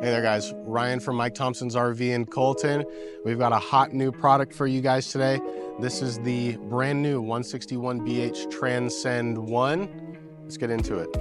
Hey there guys, Ryan from Mike Thompson's RV in Colton. We've got a hot new product for you guys today. This is the brand new 161BH Transcend One. Let's get into it.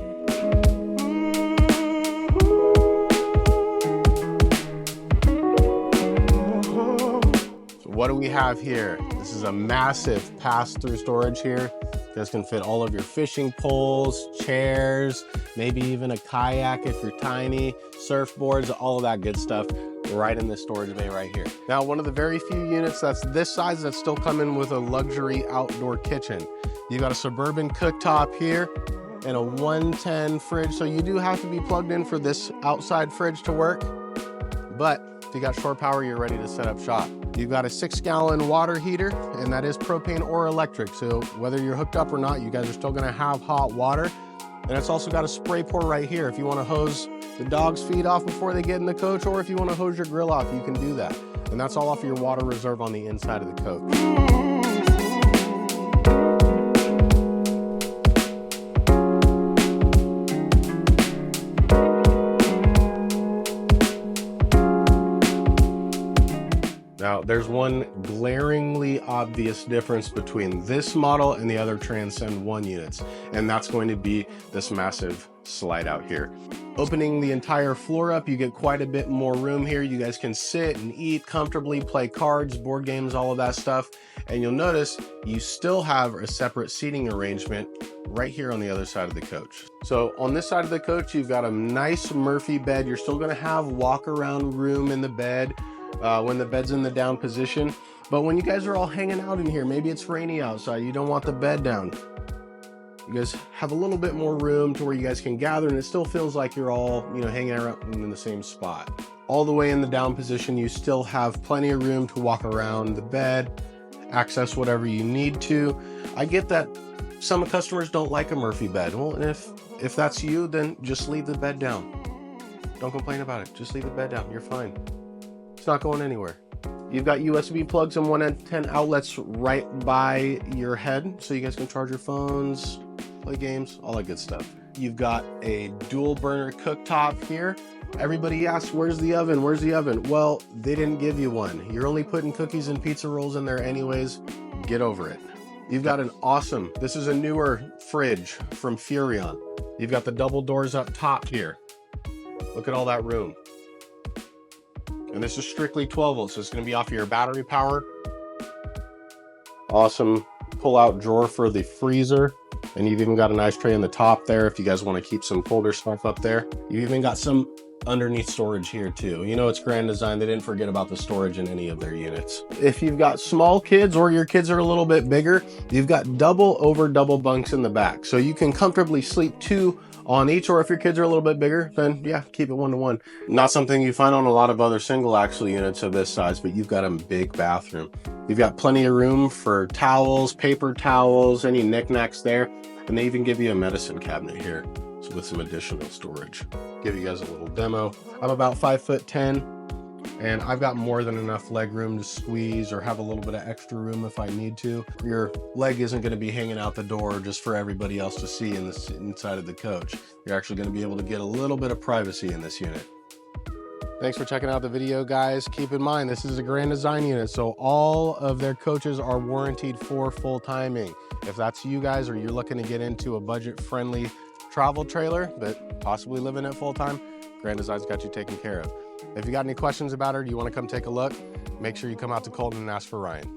So what do we have here? This is a massive pass-through storage here. You guys can fit all of your fishing poles, chairs, maybe even a kayak if you're tiny, surfboards, all of that good stuff right in this storage bay right here. Now, one of the very few units that's this size that's still coming with a luxury outdoor kitchen. You got a Suburban cooktop here and a 110 fridge. So you do have to be plugged in for this outside fridge to work. But if you got shore power, you're ready to set up shop. You've got a 6-gallon water heater, and that is propane or electric. So whether you're hooked up or not, you guys are still gonna have hot water. And it's also got a spray pour right here. If you wanna hose the dog's feet off before they get in the coach, or if you wanna hose your grill off, you can do that. And that's all off of your water reserve on the inside of the coach. Now, there's one glaringly obvious difference between this model and the other Transcend One units, and that's going to be this massive slide out here. Opening the entire floor up, you get quite a bit more room here. You guys can sit and eat comfortably, play cards, board games, all of that stuff. And you'll notice you still have a separate seating arrangement right here on the other side of the coach. So on this side of the coach, you've got a nice Murphy bed. You're still gonna have walk around room in the bed when the bed's in the down position. But when you guys are all hanging out in here, maybe it's rainy outside, you don't want the bed down, you guys have a little bit more room to where you guys can gather, and it still feels like you're all, you know, hanging around in the same spot. All the way in the down position, you still have plenty of room to walk around the bed, access whatever you need to. I get that some customers don't like a Murphy bed. Well, and if that's you, then just leave the bed down. Don't complain about it. Just leave the bed down. You're fine. It's not going anywhere. You've got USB plugs and 110 outlets right by your head, so you guys can charge your phones, play games, all that good stuff. You've got a dual burner cooktop here. Everybody asks, where's the oven? Where's the oven? Well, they didn't give you one. You're only putting cookies and pizza rolls in there anyways. Get over it. You've got an awesome, this is a newer fridge from Furrion. You've got the double doors up top here. Look at all that room. And this is strictly 12 volts, so it's going to be off of your battery power. Awesome pull-out drawer for the freezer. And you've even got an ice tray in the top there if you guys want to keep some colder stuff up there. You've even got some underneath storage here too. You know, it's Grand Design. They didn't forget about the storage in any of their units. If you've got small kids or your kids are a little bit bigger, you've got double bunks in the back. So you can comfortably sleep 2 on each, or if your kids are a little bit bigger, then yeah, keep it 1-to-1. Not something you find on a lot of other single axle units of this size, but you've got a big bathroom. You've got plenty of room for towels, paper towels, any knickknacks there. And they even give you a medicine cabinet here, so with some additional storage. Give you guys a little demo. I'm about 5'10", and I've got more than enough leg room to squeeze or have a little bit of extra room if I need to. Your leg isn't going to be hanging out the door just for everybody else to see in the inside of the coach. You're actually going to be able to get a little bit of privacy in this unit. Thanks for checking out the video, guys. Keep in mind, this is a Grand Design unit, so all of their coaches are warranted for full timing. If that's you guys, or you're looking to get into a budget-friendly travel trailer, but possibly living it full time, Grand Design's got you taken care of. If you got any questions about it, or you want to come take a look, make sure you come out to Colton and ask for Ryan.